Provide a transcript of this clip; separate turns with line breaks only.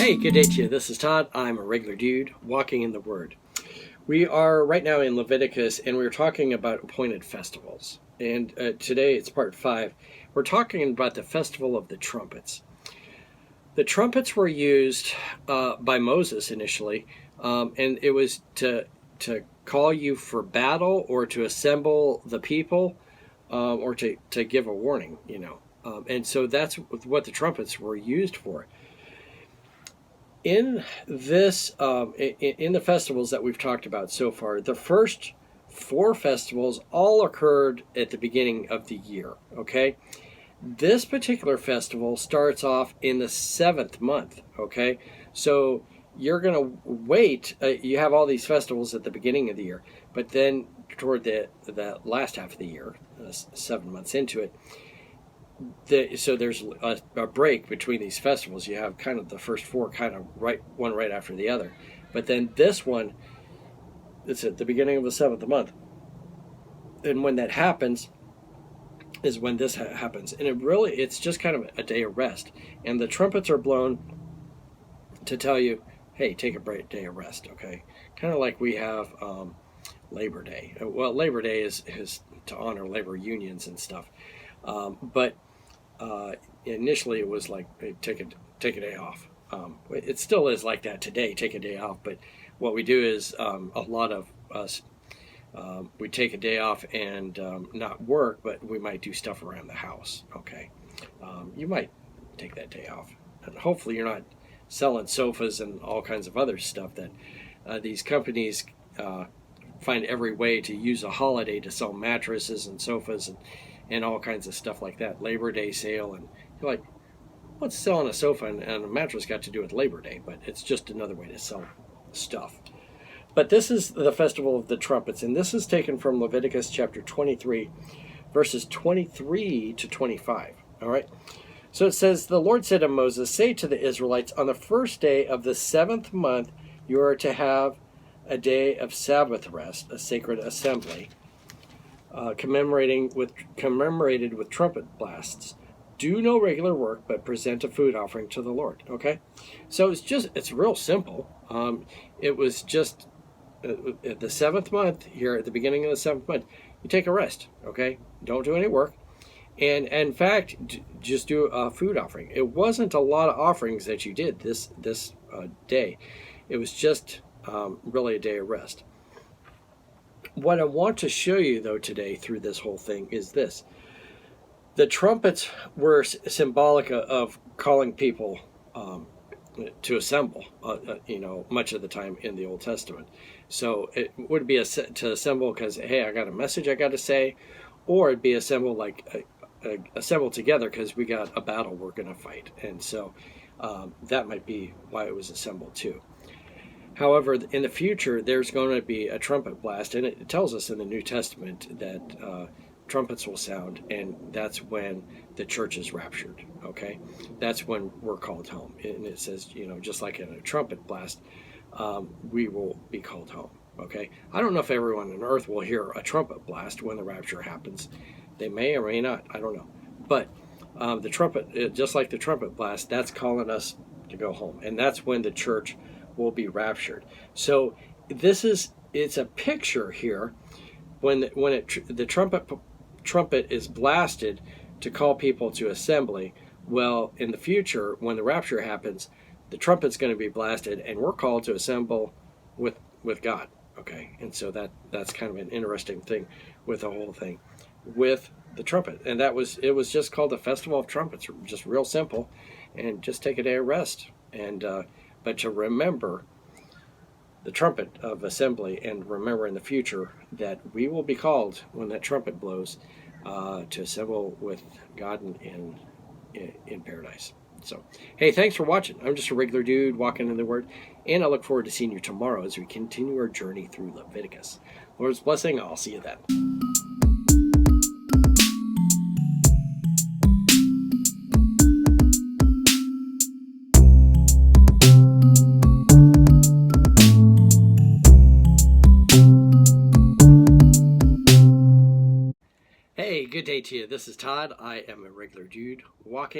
Hey, good day to you. This is Todd. I'm a regular dude walking in the Word. We are right now in Leviticus, and we're talking about appointed festivals. And today it's part 5. We're talking about the festival of the trumpets. The trumpets were used by Moses initially, and it was to call you for battle or to assemble the people or to give a warning, and so that's what the trumpets were used for. In this, in the festivals that we've talked about so far, the first 4 festivals all occurred at the beginning of the year, okay? This particular festival starts off in the 7th month, okay? So you're going to wait. You have all these festivals at the beginning of the year, but then toward the last half of the year, 7 months into it, so there's a break between these festivals. You have kind of the first 4 kind of one right after the other. But then this one, it's at the beginning of the 7th month. And when that happens is when this happens. And it's just kind of a day of rest. And the trumpets are blown to tell you, hey, take a day of rest, okay? Kind of like we have Labor Day. Well, Labor Day is to honor labor unions and stuff. But initially it was like, hey, take a day off. It still is like that today, take a day off. But what we do is a lot of us, we take a day off and not work, but we might do stuff around the house, okay? You might take that day off. And hopefully you're not selling sofas and all kinds of other stuff that these companies find every way to use a holiday to sell mattresses and sofas and all kinds of stuff like that. Labor Day sale, and you're like, what's selling a sofa and a mattress got to do with Labor Day? But it's just another way to sell stuff. But this is the festival of the trumpets, and this is taken from Leviticus chapter 23, verses 23 to 25. All right. So it says, the Lord said to Moses, say to the Israelites, on the first day of the 7th month, you are to have a day of Sabbath rest, a sacred assembly, commemorated with trumpet blasts. Do no regular work, but present a food offering to the Lord. Okay, so it's real simple. It was just at the 7th month here, at the beginning of the 7th month, you take a rest. Okay, don't do any work, and in fact, just do a food offering. It wasn't a lot of offerings that you did this day. It was just really a day of rest. What I want to show you, though, today through this whole thing is this. The trumpets were symbolic of calling people to assemble, much of the time in the Old Testament. So it would be to assemble because, hey, I got a message I got to say, or it'd be assemble assemble together because we got a battle we're going to fight. And so that might be why it was assembled too. However, in the future, there's going to be a trumpet blast, and it tells us in the New Testament that trumpets will sound, and that's when the church is raptured, okay? That's when we're called home. And it says, just like in a trumpet blast, we will be called home, okay? I don't know if everyone on earth will hear a trumpet blast when the rapture happens. They may or may not, I don't know. But the trumpet, just like the trumpet blast, that's calling us to go home, and that's when the church will be raptured. So it's a picture here when the trumpet is blasted to call people to assembly. Well, in the future, when the rapture happens, the trumpet's going to be blasted, and we're called to assemble with God. Okay, and so that's kind of an interesting thing with the whole thing with the trumpet, and it was just called the Festival of Trumpets, just real simple, and just take a day of rest and. But to remember the trumpet of assembly, and remember in the future that we will be called when that trumpet blows to assemble with God in paradise. So, hey, thanks for watching. I'm just a regular dude walking in the Word, and I look forward to seeing you tomorrow as we continue our journey through Leviticus. Lord's blessing. I'll see you then. Hey, good day to you. This is Todd. I am a regular dude walking